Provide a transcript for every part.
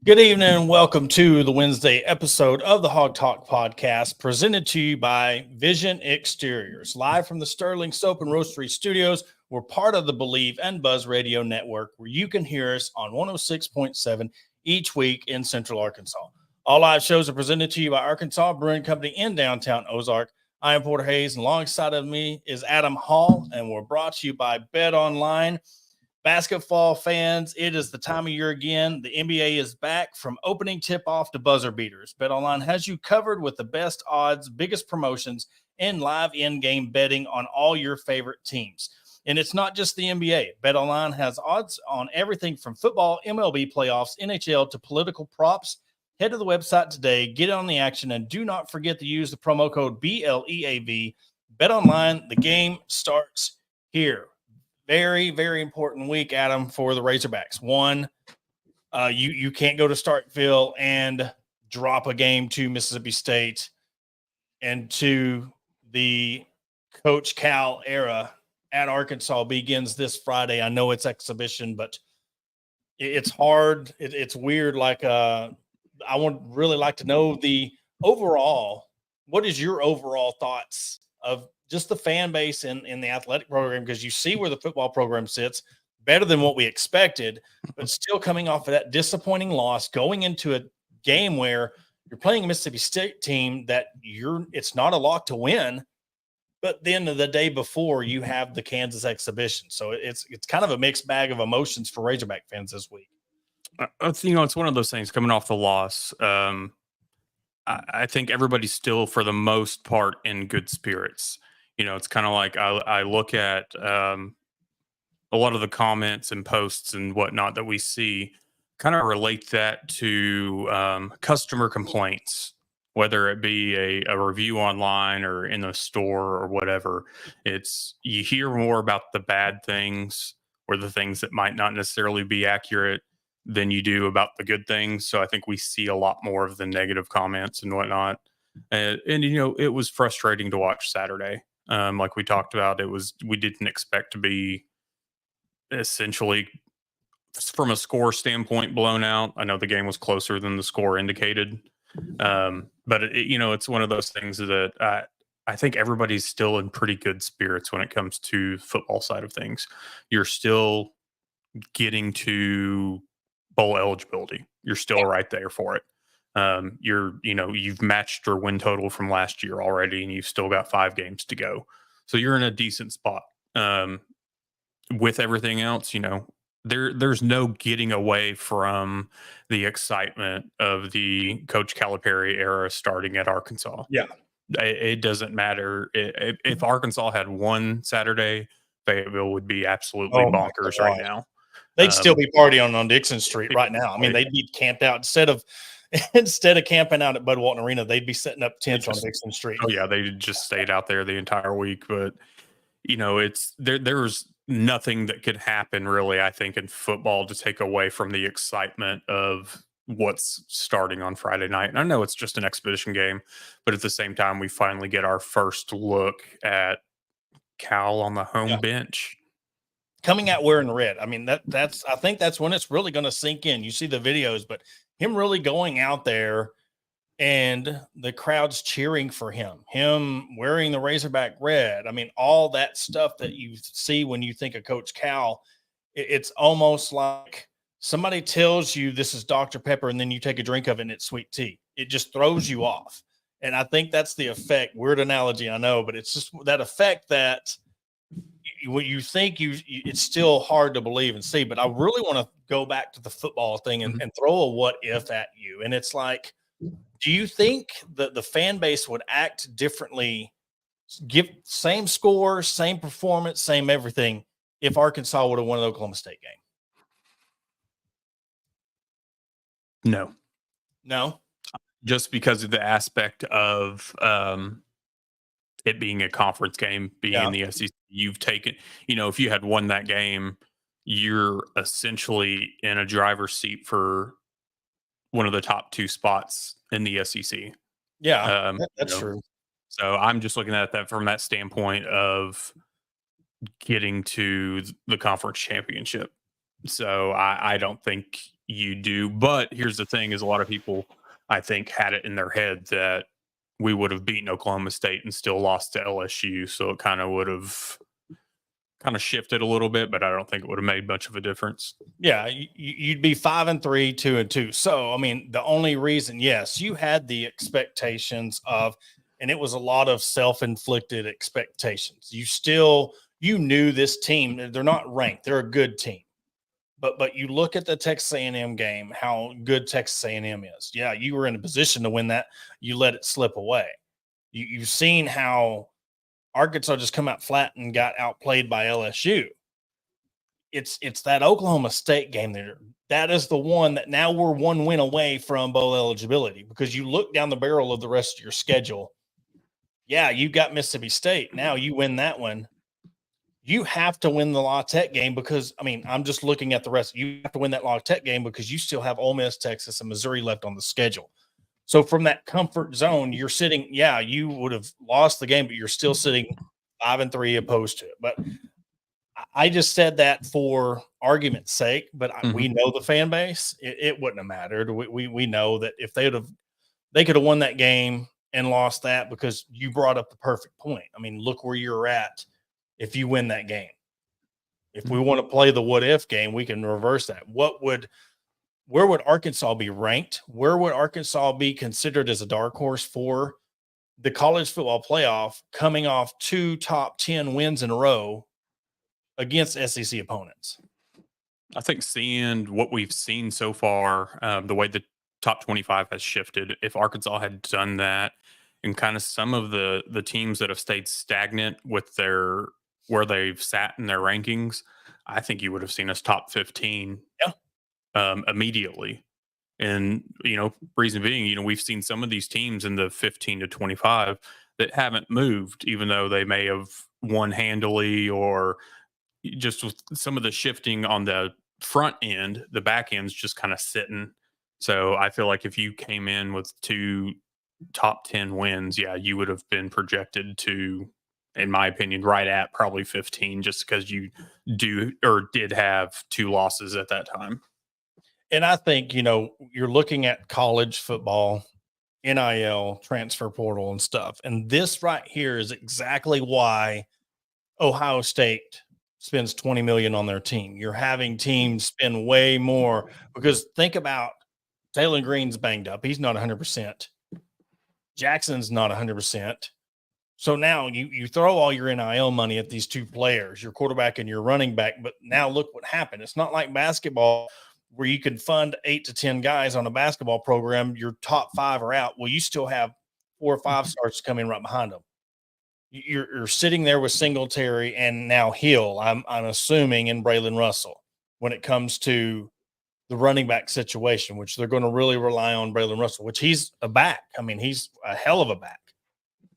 Good evening and welcome to the Wednesday episode of the Hog Talk podcast, presented to you by Vision Exteriors, live from the Sterling Soap and Roastery Studios. We're part of the Believe and Buzz Radio Network, where you can hear us on 106.7 each week in Central Arkansas. All live shows are presented to you by Arkansas Brewing Company in downtown Ozark. I am Porter Hayes, and alongside of me is Adam Hall, and we're brought to you by Bet Online. Basketball fans, it is the time of year again. The NBA is back from opening tip-off to buzzer beaters. BetOnline has you covered with the best odds, biggest promotions, and live in-game betting on all your favorite teams. And it's not just the NBA. BetOnline has odds on everything from football, MLB playoffs, NHL to political props. Head to the website today, get on the action, and do not forget to use the promo code BLEAV. BetOnline, the game starts here. Very, very important week, Adam, for the Razorbacks. One, you can't go to Starkville and drop a game to Mississippi State. And two, the Coach Cal era at Arkansas begins this Friday. I know it's exhibition, but it's hard. It's weird. I would really like to know the overall. What is your overall thoughts of just the fan base in the athletic program? Because you see where the football program sits, better than what we expected, but still coming off of that disappointing loss, going into a game where you're playing a Mississippi State team that it's not a lock to win, but then the day before you have the Kansas exhibition. So it's kind of a mixed bag of emotions for Razorback fans this week. It's one of those things coming off the loss. I think everybody's still, for the most part, in good spirits. It's kind of like I look at a lot of the comments and posts and whatnot that we see, kind of relate that to customer complaints, whether it be a review online or in the store or whatever. You hear more about the bad things or the things that might not necessarily be accurate than you do about the good things. So I think we see a lot more of the negative comments and whatnot. And it was frustrating to watch Saturday. Like we talked about, we didn't expect to be essentially, from a score standpoint, blown out. I know the game was closer than the score indicated. But it's one of those things that I think everybody's still in pretty good spirits when it comes to football side of things. You're still getting to bowl eligibility. You're still right there for it. You've matched your win total from last year already, and you've still got 5 games to go. So you're in a decent spot. With everything else, there's no getting away from the excitement of the Coach Calipari era starting at Arkansas. Yeah. It doesn't matter. If Arkansas had won Saturday, Fayetteville would be absolutely bonkers right now. They'd still be partying on Dixon Street right now. I mean, they'd be camped out instead of camping out at Bud Walton Arena. They'd be setting up tents on Dixon Street. Oh yeah, they just stayed out there the entire week. But it's there's nothing that could happen really, I think, in football to take away from the excitement of what's starting on Friday night. And I know it's just an exhibition game, but at the same time, we finally get our first look at Cal on the home bench. Coming out wearing red. I mean, I think that's when it's really going to sink in. You see the videos, but him really going out there and the crowd's cheering for him wearing the Razorback red. I mean, all that stuff that you see when you think of Coach Cal, it's almost like somebody tells you this is Dr. Pepper, and then you take a drink of it and it's sweet tea. It just throws you off. And I think that's the effect. Weird analogy, I know, but it's just that effect that what you think it's still hard to believe and see. But I really want to go back to the football thing and throw a what if at you. And it's like, do you think that the fan base would act differently, give same score, same performance, same everything, if Arkansas would have won the Oklahoma State game? No. Just because of the aspect of it being a conference game, being in the SEC, you've taken, if you had won that game, you're essentially in a driver's seat for one of the top 2 spots in the SEC. Yeah, that's true. So I'm just looking at that from that standpoint of getting to the conference championship. So I don't think you do. But here's the thing: is a lot of people, I think, had it in their head that we would have beaten Oklahoma State and still lost to LSU. So it kind of would have kind of shifted a little bit, but I don't think it would have made much of a difference. Yeah, you'd be 5-3, 2-2. So, I mean, the only reason, yes, you had the expectations of, and it was a lot of self-inflicted expectations. You knew this team, they're not ranked, they're a good team. But you look at the Texas A&M game, how good Texas A&M is. Yeah, you were in a position to win that. You let it slip away. You've seen how Arkansas just come out flat and got outplayed by LSU. It's that Oklahoma State game there. That is the one that now we're one win away from bowl eligibility, because you look down the barrel of the rest of your schedule. Yeah, you got Mississippi State. Now you win that one. You have to win the La Tech game, because, I mean, I'm just looking at the rest. You have to win that La Tech game because you still have Ole Miss, Texas, and Missouri left on the schedule. So from that comfort zone, you're sitting, yeah, you would have lost the game, but you're still sitting 5-3 opposed to it. But I just said that for argument's sake, but we know the fan base. It wouldn't have mattered. We know that if they could have won that game and lost that, because you brought up the perfect point. I mean, look where you're at if you win that game. If we want to play the what if game, we can reverse that. Where would Arkansas be ranked? Where would Arkansas be considered as a dark horse for the college football playoff, coming off 2 top 10 wins in a row against SEC opponents? I think seeing what we've seen so far, the way the top 25 has shifted, if Arkansas had done that, and kind of some of the teams that have stayed stagnant with their where they've sat in their rankings, I think you would have seen us top 15 immediately. And, reason being, we've seen some of these teams in the 15 to 25 that haven't moved, even though they may have won handily, or just with some of the shifting on the front end, the back end's just kind of sitting. So I feel like if you came in with 2 top 10 wins, yeah, you would have been projected to, in my opinion, right at probably 15, just because you do or did have 2 losses at that time. And I think, you're looking at college football, NIL, transfer portal, and stuff. And this right here is exactly why Ohio State spends 20 million on their team. You're having teams spend way more, because think about Taylor Green's banged up. He's not 100%. Jackson's not 100%. So now you throw all your NIL money at these 2 players, your quarterback and your running back. But now look what happened. It's not like basketball where you can fund 8 to 10 guys on a basketball program. Your top 5 are out. Well, you still have 4 or 5 stars coming right behind them. You're sitting there with Singletary and now Hill, I'm assuming, and Braylon Russell when it comes to the running back situation, which they're going to really rely on Braylon Russell, which he's a back. I mean, he's a hell of a back.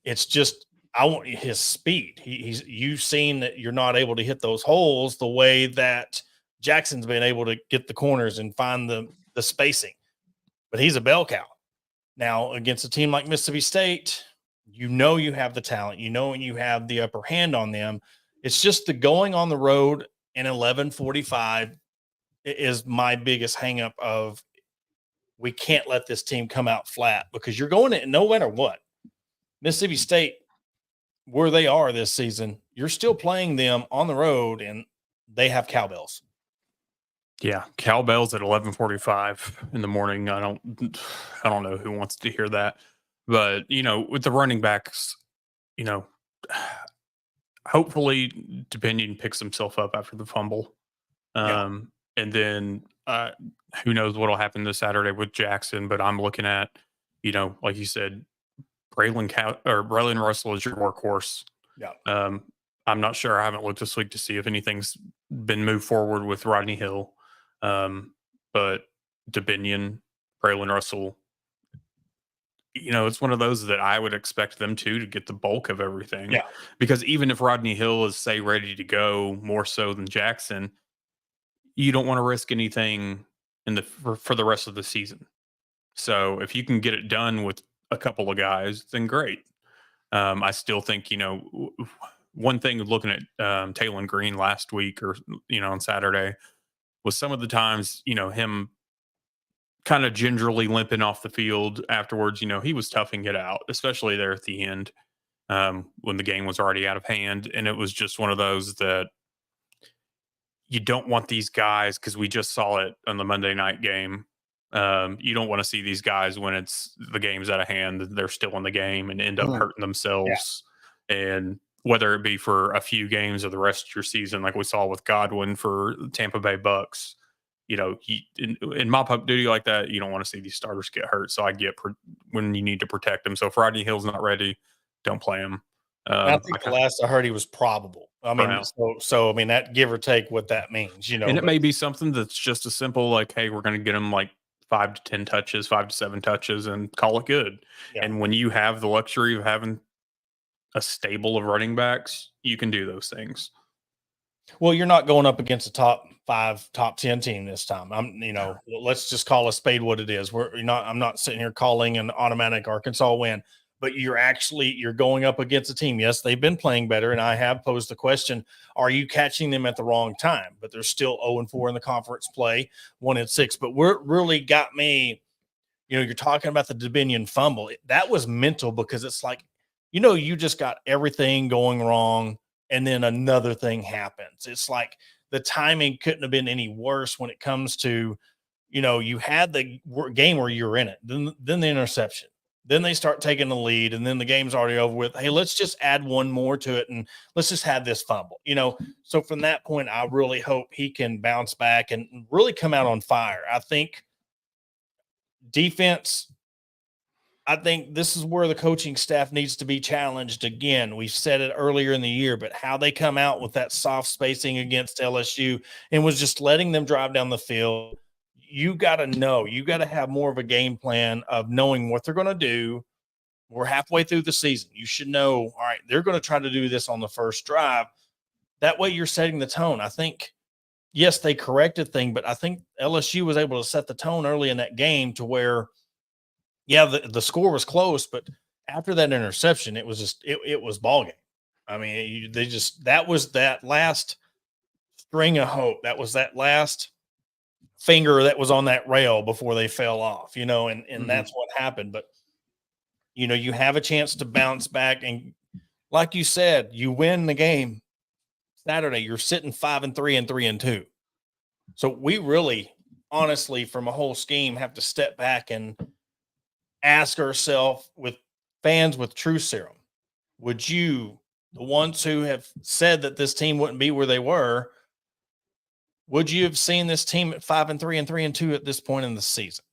It's just, I want his speed. You've seen that you're not able to hit those holes the way that Jackson's been able to get the corners and find the spacing, but he's a bell cow. Now against a team like Mississippi State, you have the talent, and you have the upper hand on them. It's just the going on the road in 11:45 is my biggest hangup of, we can't let this team come out flat, because you're going to, no matter what, Mississippi State, where they are this season, you're still playing them on the road and they have cowbells. Yeah, cowbells at 11:45 in the morning. I don't know who wants to hear that. But, with the running backs, hopefully Depinion picks himself up after the fumble. And then who knows what'll happen this Saturday with Jackson, but I'm looking at, like you said, Braylon Russell is your workhorse. Yeah. I'm not sure. I haven't looked this week to see if anything's been moved forward with Rodney Hill. But Depinion, Braylon Russell, it's one of those that I would expect them to get the bulk of everything. Yeah. Because even if Rodney Hill is, say, ready to go more so than Jackson, you don't want to risk anything for the rest of the season. So if you can get it done with a couple of guys, then great. I still think, one thing looking at Taylor Green last week, or, on Saturday, was some of the times, him kind of gingerly limping off the field afterwards. He was toughing it out, especially there at the end, when the game was already out of hand. And it was just one of those that you don't want these guys, because we just saw it on the Monday night game. You don't want to see these guys when the game's out of hand, they're still in the game and end up hurting themselves. Yeah. And whether it be for a few games or the rest of your season, like we saw with Godwin for Tampa Bay Bucks, in mop-up duty like that, you don't want to see these starters get hurt. So I get when you need to protect them. So if Rodney Hill's not ready, don't play him. I think the last I heard he was probable. I mean, so I mean, that give or take what that means, And it may be something that's just as simple like, hey, we're going to get him like 5 to 10 touches, 5 to 7 touches, and call it good. Yeah. And when you have the luxury of having a stable of running backs, you can do those things. Well, you're not going up against a top 5, top 10 team this time. Let's just call a spade what it is. I'm not sitting here calling an automatic Arkansas win, but you're going up against a team. Yes, they've been playing better, and I have posed the question, are you catching them at the wrong time? But they're still 0-4 in the conference play, 1-6. But what really got me, you're talking about the Dominion fumble. That was mental, because it's like, you just got everything going wrong, and then another thing happens. It's like the timing couldn't have been any worse when it comes to, you had the game where you're in it, then the interception. Then they start taking the lead, and then the game's already over with. Hey, let's just add one more to it, and let's just have this fumble. So from that point, I really hope he can bounce back and really come out on fire. I think defense, I think this is where the coaching staff needs to be challenged again. We said it earlier in the year, but how they come out with that soft spacing against LSU and was just letting them drive down the field. You got to have more of a game plan of knowing what they're going to do. We're halfway through the season. You should know, all right, they're going to try to do this on the first drive. That way you're setting the tone. I think, yes, they corrected things, but I think LSU was able to set the tone early in that game to where, yeah, the score was close, but after that interception, it was just, it was ball game. I mean, that was that last string of hope. That was that last finger that was on that rail before they fell off, and that's what happened. But, you have a chance to bounce back. And like you said, you win the game Saturday, you're sitting 5-3 and 3-2. So we really, honestly, from a whole scheme, have to step back and ask ourselves, with fans with true serum, would you, the ones who have said that this team wouldn't be where they were, would you have seen this team at 5-3 and 3-2 at this point in the season?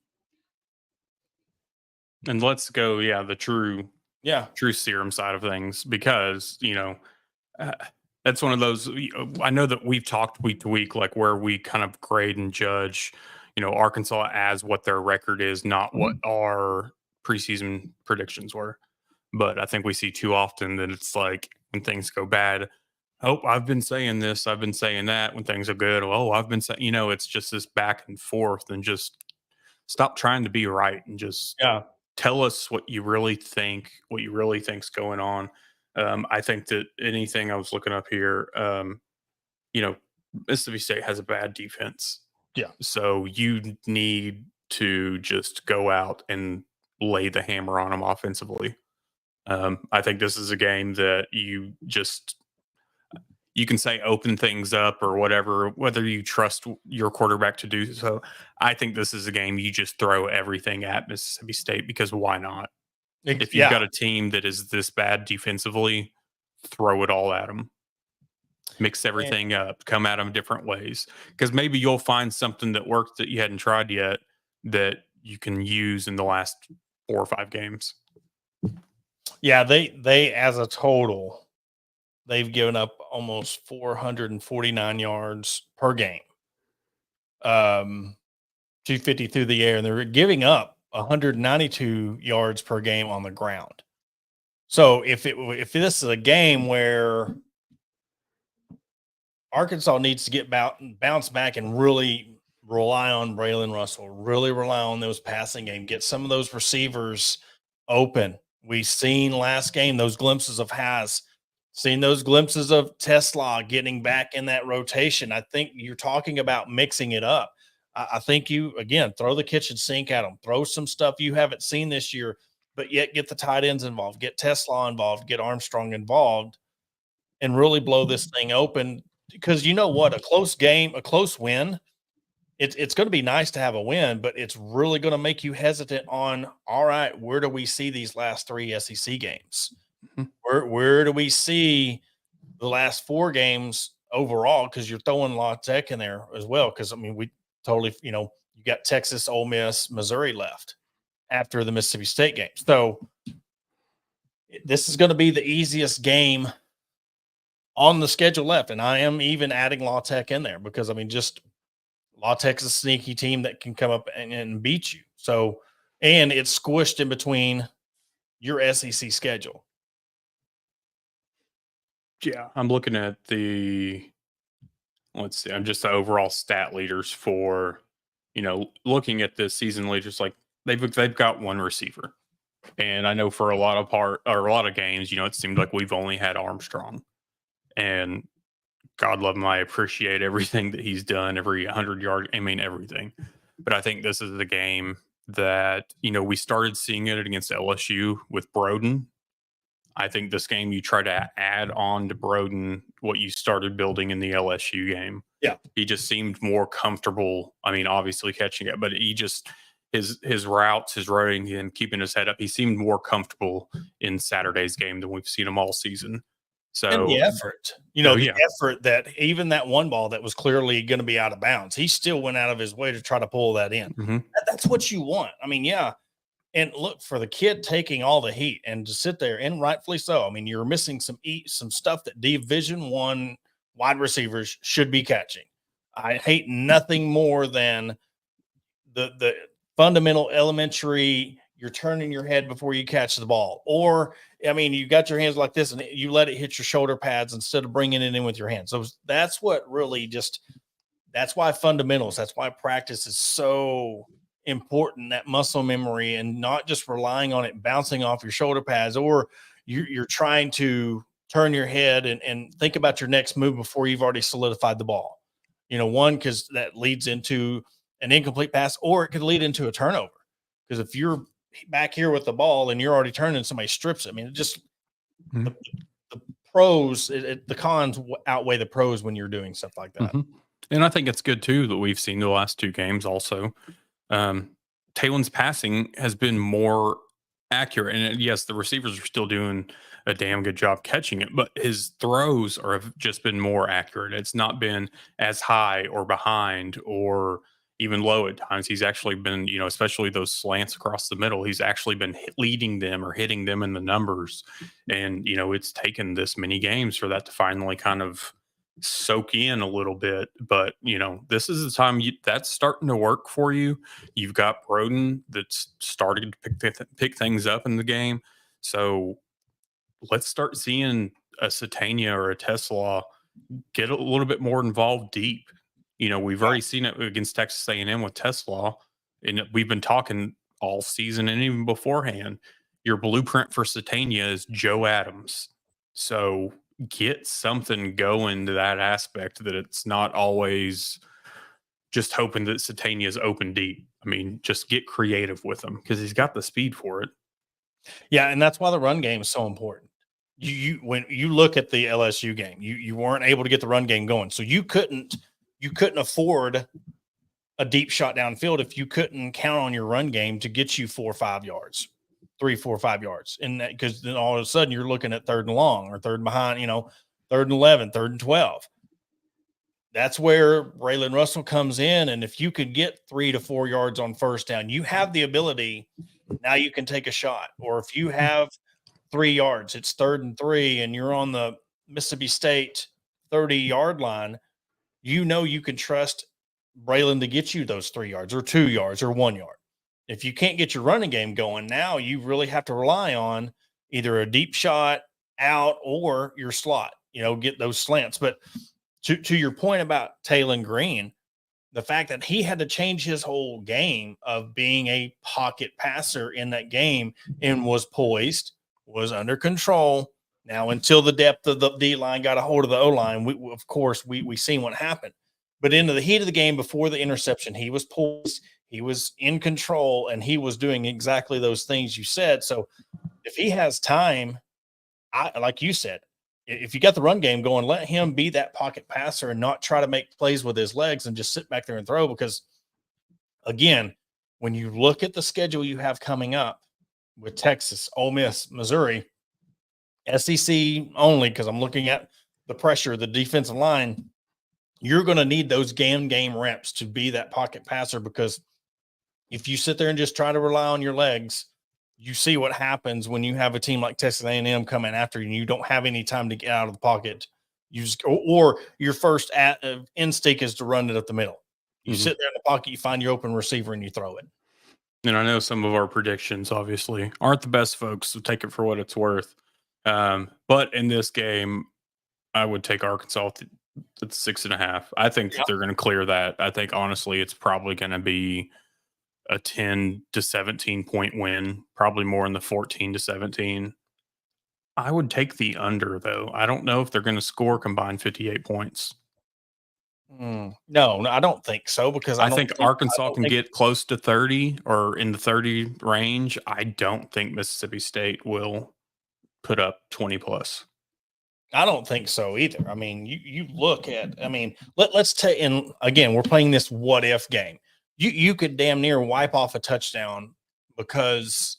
And let's go, the true serum side of things, because that's one of those. I know that we've talked week to week, like where we kind of grade and judge, Arkansas as what their record is, not what our preseason predictions were. But I think we see too often that it's like when things go bad, oh, I've been saying this, I've been saying that. When things are good, oh, I've been saying, it's just this back and forth, and just stop trying to be right and just tell us what you really think's going on. I think that anything, I was looking up here, Mississippi State has a bad defense. Yeah. So you need to just go out and lay the hammer on them offensively. I think this is a game that you can say open things up or whatever, whether you trust your quarterback to do so. I think this is a game you just throw everything at Mississippi State, because why not? If you've got a team that is this bad defensively, throw it all at them. Mix everything up, come at them different ways, because maybe you'll find something that works that you hadn't tried yet that you can use in the last 4 or 5 games. Yeah, they as a total, they've given up almost 449 yards per game, 250 through the air, and they're giving up 192 yards per game on the ground. So if this is a game where Arkansas needs to get bounce back and really rely on Braylon Russell, really rely on those passing game, get some of those receivers open. We've seen last game those glimpses of Haas Seeing those glimpses of Tesla getting back in that rotation. I think you're talking about mixing it up. I think you, again, throw the kitchen sink at them, throw some stuff you haven't seen this year, but yet get the tight ends involved, get Tesla involved, get Armstrong involved, and really blow this thing open. Because you know what? A close game, a close win, it's going to be nice to have a win, but it's really going to make you hesitant on, all right, where do we see these last 3 SEC games? Mhm. Where do we see the last 4 games overall? Because you're throwing La Tech in there as well. Because I mean, we totally, you got Texas, Ole Miss, Missouri left after the Mississippi State game. So this is going to be the easiest game on the schedule left, and I am even adding La Tech in there because I mean, just La Tech's a sneaky team that can come up and beat you. So, and it's squished in between your SEC schedule. Yeah, I'm looking at let's see, I'm just the overall stat leaders for, looking at the season leaders, like they've got one receiver. And I know for a lot of games, it seemed like we've only had Armstrong. And God love him, I appreciate everything that he's done, every 100-yard, everything. But I think this is the game that, we started seeing it against LSU with Broden. I think this game you try to add on to Broden what you started building in the LSU game. Yeah. He just seemed more comfortable. I mean, obviously catching it, but he just his routes, his running, and keeping his head up, he seemed more comfortable in Saturday's game than we've seen him all season. So and the effort, effort that even that one ball that was clearly going to be out of bounds, he still went out of his way to try to pull that in. Mm-hmm. That's what you want. I mean, yeah. And look, for the kid taking all the heat and to sit there, and rightfully so. I mean, you're missing some stuff that Division I wide receivers should be catching. I hate nothing more than the fundamental elementary, you're turning your head before you catch the ball. Or, I mean, you got your hands like this and you let it hit your shoulder pads instead of bringing it in with your hands. So that's what really that's why fundamentals, that's why practice is so important, that muscle memory, and not just relying on it bouncing off your shoulder pads, or you're trying to turn your head and think about your next move before you've already solidified the ball. Because that leads into an incomplete pass, or it could lead into a turnover. Because if you're back here with the ball and you're already turning, somebody strips it. I mean, it just the pros, the cons outweigh the pros when you're doing stuff like that. Mm-hmm. And I think it's good too that we've seen the last 2 games also. Taylon's passing has been more accurate, and yes, the receivers are still doing a damn good job catching it, but his throws have just been more accurate. It's not been as high or behind or even low at times. He's actually been, especially those slants across the middle, he's actually been leading them or hitting them in the numbers. And, it's taken this many games for that to finally kind of soak in a little bit. But, this is the time that's starting to work for you. You've got Broden that's starting to pick things up in the game. So let's start seeing a Satania or a Tesla get a little bit more involved deep. We've already seen it against Texas A&M with Tesla, and we've been talking all season and even beforehand. Your blueprint for Satania is Joe Adams. So get something going to that aspect, that it's not always just hoping that Satania is open deep. I mean, just get creative with him because he's got the speed for it. Yeah, and that's why the run game is so important. When you look at the LSU game, you weren't able to get the run game going, so you couldn't afford a deep shot downfield if you couldn't count on your run game to get you 4 or 5 yards, 3, 4, 5 yards, and that, because then all of a sudden you're looking at 3rd and long or 3rd and behind, 3rd and 11, 3rd and 12. That's where Braylon Russell comes in, and if you could get 3 to 4 yards on first down, you have the ability. Now you can take a shot, or if you have 3 yards, it's 3rd and 3, and you're on the Mississippi State 30-yard line. You can trust Braylon to get you those 3 yards or 2 yards or 1 yard. If you can't get your running game going, now you really have to rely on either a deep shot out or your slot, get those slants. But to your point about Taylon Green, the fact that he had to change his whole game of being a pocket passer in that game and was poised, was under control, Now, until the depth of the D line got a hold of the O line, of course we seen what happened. But into the heat of the game before the interception, he was poised, he was in control, and he was doing exactly those things you said. So if he has time, like you said, if you got the run game going, let him be that pocket passer and not try to make plays with his legs and just sit back there and throw. Because again, when you look at the schedule you have coming up with Texas, Ole Miss, Missouri, SEC only, because I'm looking at the pressure, the defensive line, you're going to need those game reps to be that pocket passer, because if you sit there and just try to rely on your legs, you see what happens when you have a team like Texas A&M coming after you and you don't have any time to get out of the pocket. You just, or your first instinct is to run it up the middle. You sit there in the pocket, you find your open receiver, and you throw it. And I know some of our predictions obviously aren't the best, folks, so take it for what it's worth. But in this game, I would take Arkansas at 6.5. I think that they're going to clear that. I think honestly, it's probably going to be a 10 to 17 point win, probably more in the 14 to 17. I would take the under, though. I don't know if they're going to score combined 58 points. No, I don't think so, because I think Arkansas can get close to 30 or in the 30 range. I don't think Mississippi State will put up 20 plus. I don't think so either. I mean, you look at, I mean, let's take, and again, we're playing this what if game. You could damn near wipe off a touchdown because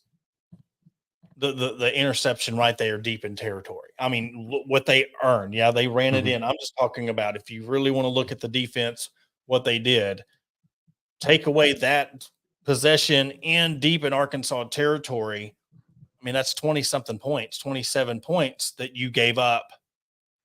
the interception right there deep in territory. I mean, what they earned. Yeah, they ran it in. I'm just talking about, if you really want to look at the defense, what they did, take away that possession in deep in Arkansas territory. I mean, that's 20 something points, 27 points that you gave up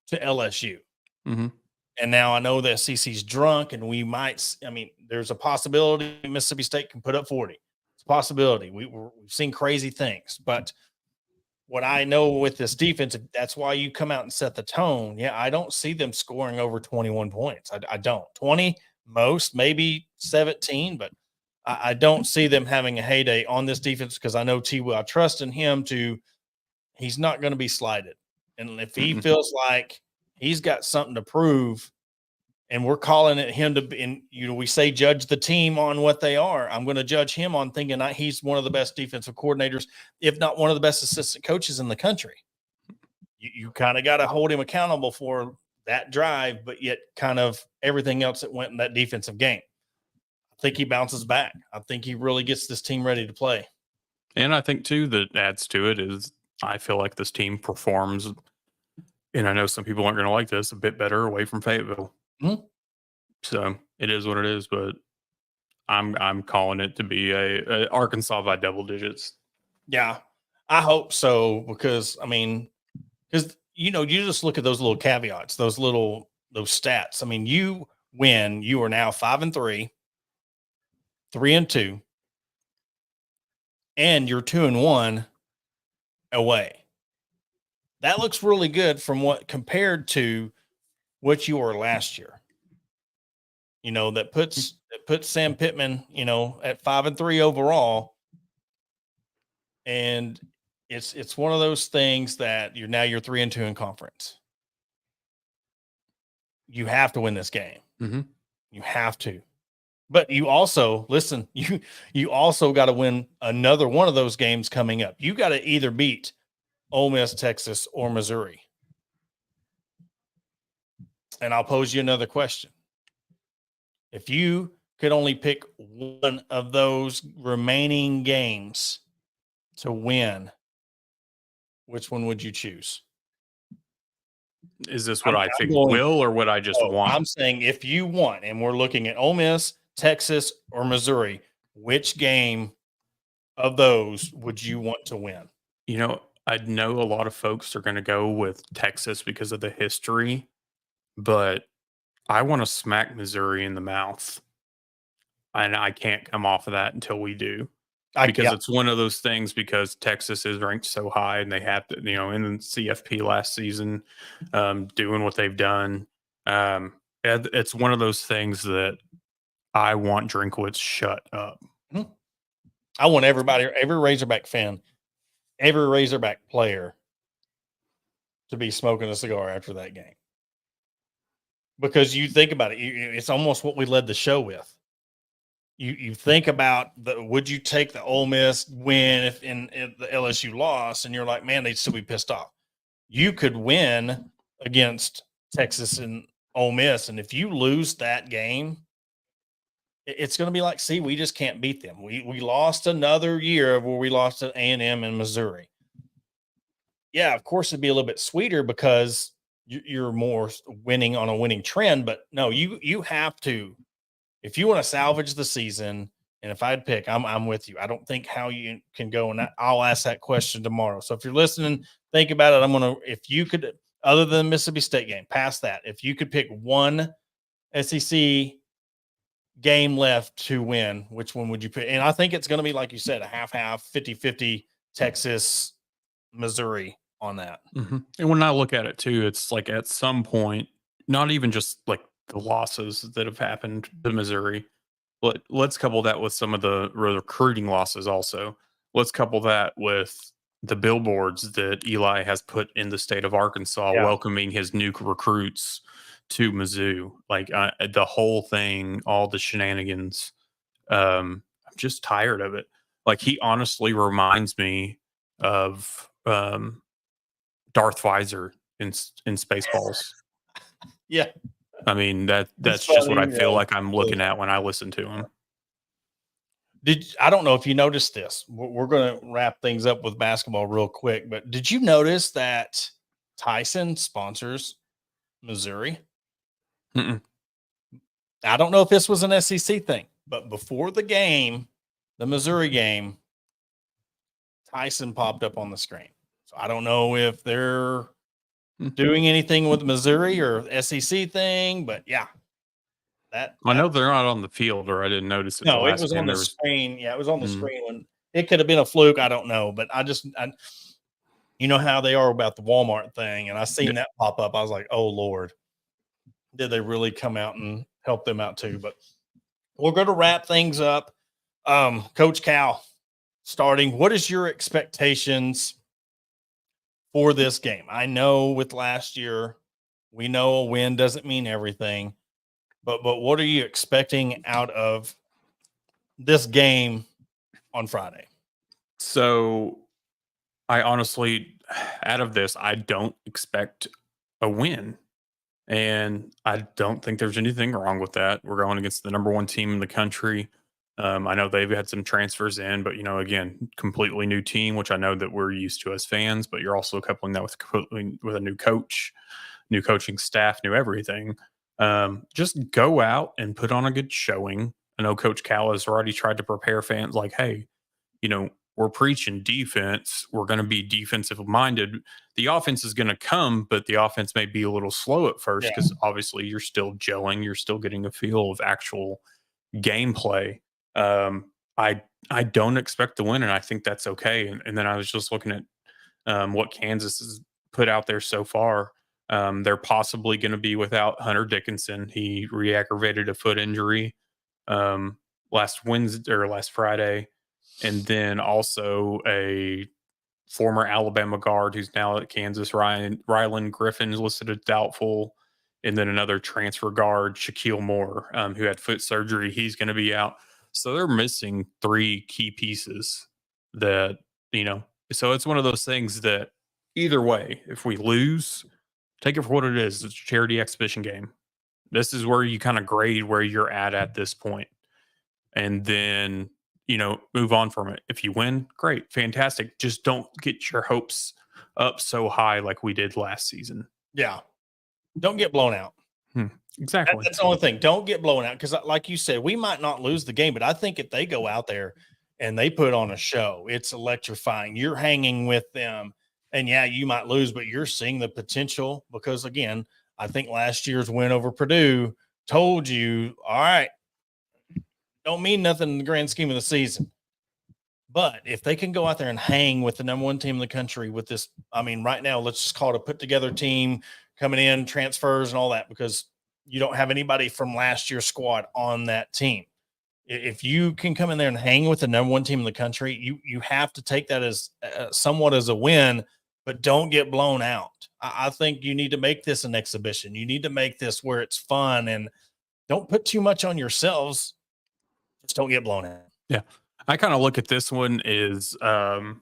to LSU. And now I know the SEC's drunk, and we might, I mean, there's a possibility Mississippi State can put up 40. It's a possibility. We've seen crazy things, but what I know with this defense, that's why you come out and set the tone. Yeah, I don't see them scoring over 21 points. I don't. 20 most, maybe 17, but I don't see them having a heyday on this defense, because I know T. Will. I trust in him he's not going to be slighted. And if he feels like he's got something to prove, and we're calling it him to be, and we say judge the team on what they are, I'm going to judge him on thinking that he's one of the best defensive coordinators, if not one of the best assistant coaches in the country. You kind of got to hold him accountable for that drive, but yet kind of everything else that went in that defensive game. I think he bounces back. I think he really gets this team ready to play. And I think too, that adds to it is, I feel like this team performs, and I know some people aren't going to like this, a bit better away from Fayetteville. So it is what it is, but I'm calling it to be a Arkansas by double digits. Yeah, I hope so, because I mean, because you just look at those little caveats, those stats. I mean, you win, you are now 5-3, 3-2, and you're 2-1 away. That looks really good compared to what you were last year. That puts Sam Pittman, at 5-3 overall. And it's one of those things that you're 3-2 in conference. You have to win this game. You have to. But you also, listen, you also got to win another one of those games coming up. You got to either beat Ole Miss, Texas, or Missouri. And I'll pose you another question. If you could only pick one of those remaining games to win, which one would you choose? Is this what I think will, or what I just want? I'm saying if you want, and we're looking at Ole Miss, Texas, or Missouri, which game of those would you want to win? I know a lot of folks are going to go with Texas because of the history, but I want to smack Missouri in the mouth, and I can't come off of that until we do. Because it's one of those things, because Texas is ranked so high, and they have to, in the CFP last season, doing what they've done. It's one of those things that I want Drinkwitz shut up. I want every Razorback fan, every Razorback player to be smoking a cigar after that game. Because you think about it, it's almost what we led the show with. You think about would you take the Ole Miss win if in the LSU loss, and you're like, man, they'd still be pissed off. You could win against Texas and Ole Miss, and if you lose that game, it's going to be like, see, we just can't beat them. We lost another year where we lost to A&M and Missouri. Yeah, of course, it'd be a little bit sweeter because you're more winning on a winning trend, but no, you have to. If you want to salvage the season, and if I'd pick, I'm with you. I don't think how you can go, and I'll ask that question tomorrow. So if you're listening, think about it. If you could, other than the Mississippi State game, past that, if you could pick one SEC game left to win, which one would you pick? And I think it's going to be, like you said, a half-half, 50-50 Texas, Missouri on that. Mm-hmm. And when I look at it too, it's like at some point, not even just like the losses that have happened to Missouri, but let's couple that with some of the recruiting losses also. Let's couple that with the billboards that Eli has put in the state of Arkansas, welcoming his new recruits to Mizzou. Like the whole thing, all the shenanigans. I'm just tired of it. Like he honestly reminds me of Darth Weiser in Spaceballs. Yeah. I mean, that's just what I feel like I'm looking at when I listen to him. I don't know if you noticed this. We're going to wrap things up with basketball real quick, but did you notice that Tyson sponsors Missouri? Mm-mm. I don't know if this was an SEC thing, but before the game, the Missouri game, Tyson popped up on the screen. So I don't know if they're doing anything with Missouri or SEC thing, but yeah, I know they're not on the field, or I didn't notice it. No, it was on the screen. Yeah, it was on the screen when it could have been a fluke. I don't know, but you know how they are about the Walmart thing, and I seen that pop up. I was like, oh Lord, did they really come out and help them out too? But we're going to wrap things up. Coach Cal, starting. What is your expectations for this game? I know with last year, we know a win doesn't mean everything, but what are you expecting out of this game on Friday? So I honestly, out of this, I don't expect a win. And I don't think there's anything wrong with that. We're going against the number one team in the country. I know they've had some transfers in, but, again, completely new team, which I know that we're used to as fans, but you're also coupling that with a new coach, new coaching staff, new everything. Just go out and put on a good showing. I know Coach Cal has already tried to prepare fans like, hey, we're preaching defense. We're going to be defensive minded. The offense is going to come, but the offense may be a little slow at first because obviously you're still gelling. You're still getting a feel of actual gameplay. I don't expect to win, and I think that's okay. And then I was just looking at what Kansas has put out there so far. They're possibly going to be without Hunter Dickinson. He re-aggravated a foot injury last Friday. And then also a former Alabama guard who's now at Kansas, Rylan Griffin, is listed as doubtful. And then another transfer guard, Shaquille Moore, who had foot surgery. He's going to be out. So they're missing three key pieces that, so it's one of those things that either way, if we lose, take it for what it is. It's a charity exhibition game. This is where you kind of grade where you're at this point. And then, move on from it. If you win, great, fantastic. Just don't get your hopes up so high like we did last season. Yeah. Don't get blown out. Exactly. That's the only thing. Don't get blown out. Because like you said, we might not lose the game, but I think if they go out there and they put on a show, it's electrifying. You're hanging with them. And yeah, you might lose, but you're seeing the potential because, again, I think last year's win over Purdue told you, all right, don't mean nothing in the grand scheme of the season. But if they can go out there and hang with the number one team in the country with this, right now, let's just call it a put together team coming in, transfers and all that, because you don't have anybody from last year's squad on that team. If you can come in there and hang with the number one team in the country, you have to take that as somewhat as a win. but don't get blown out. I think you need to make this an exhibition. You need to make this where it's fun, and don't put too much on yourselves. Just don't get blown out. Yeah. I kind of look at this one as a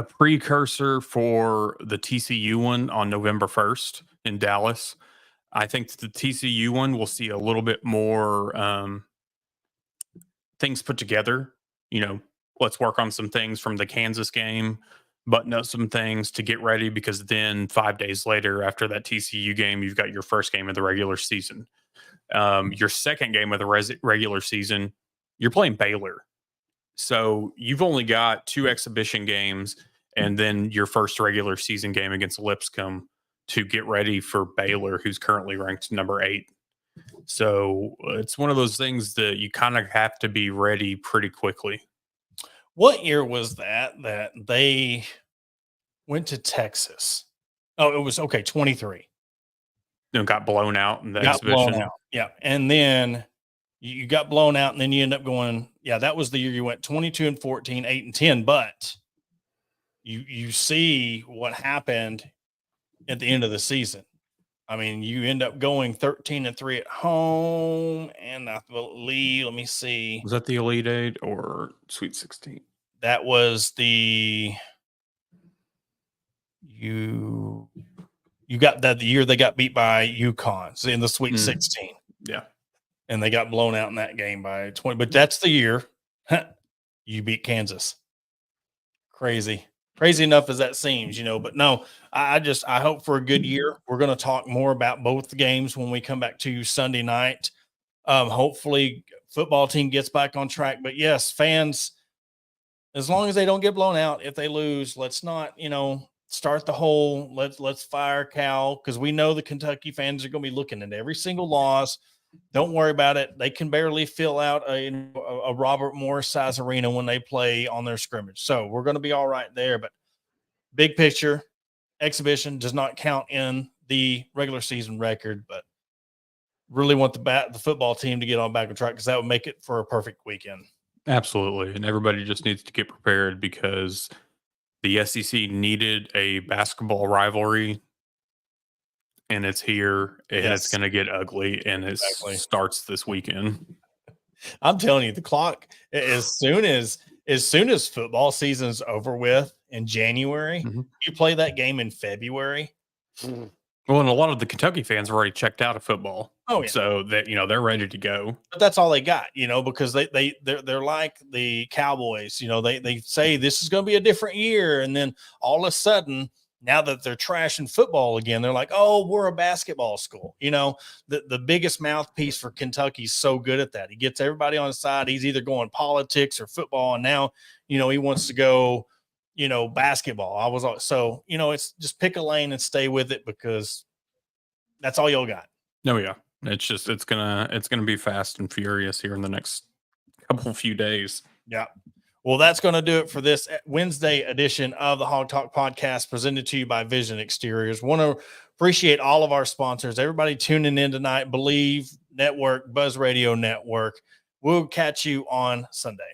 precursor for the TCU one on November 1st in Dallas. I think the TCU one will see a little bit more things put together. You know, let's work on some things from the Kansas game, button up some things to get ready, because then 5 days later, after that TCU game, you've got your first game of the regular season. Your second game of the regular season, you're playing Baylor. So you've only got 2 exhibition games and then your first regular season game against Lipscomb to get ready for Baylor, who's currently ranked number 8. So it's one of those things that you kind of have to be ready pretty quickly. What year was that they went to Texas? Oh, it was 23. Got blown out in the Got exhibition. blown out. Yeah. And then you got blown out, and then you end up going, yeah, that was the year you went 22-14, 8-10. But you see what happened at the end of the season. I mean, you end up going 13-3 at home, and I believe, let me see, Was that the Elite 8 or Sweet 16? that was the you got that the year they got beat by UConn in the Sweet 16. Yeah. And they got blown out in that game by 20. But that's the year you beat Kansas. Crazy enough as that seems, you know. But no, I hope for a good year. We're going to talk more about both the games when we come back to Sunday night. Hopefully football team gets back on track. But yes, fans, as long as they don't get blown out, if they lose, let's not, you know, start the whole let's fire Cal, because we know the Kentucky fans are going to be looking at every single loss. Don't worry about it. They can barely fill out a Robert Morris size arena when they play on their scrimmage. So we're going to be all right there. But big picture, exhibition does not count in the regular season record, but really want the football team to get on back on track, because that would make it for a perfect weekend. Absolutely. And everybody just needs to get prepared, because the SEC needed a basketball rivalry, and it's here, and it's going to get ugly, and it starts this weekend. I'm telling you, the clock, as soon as football season's over with in January, you play that game in February. Well, and a lot of the Kentucky fans have already checked out of football. Oh, yeah. So that, you know, they're ready to go. But that's all they got, you know, because they're like the Cowboys, you know, they say this is going to be a different year, and then all of a sudden, now that they're trashing football again, they're like, oh, we're a basketball school. You know, the biggest mouthpiece for Kentucky's so good at that. He gets everybody on his side. He's either going politics or football, and now, you know, he wants to go, you know, basketball. So, you know, it's just pick a lane and stay with it, because that's all y'all got. Oh yeah. It's gonna be fast and furious here in the next few days. Yeah. Well, that's going to do it for this Wednesday edition of the Hog Talk podcast, presented to you by Vision Exteriors. Want to appreciate all of our sponsors, everybody tuning in tonight, Believe Network, Buzz Radio Network. We'll catch you on Sunday.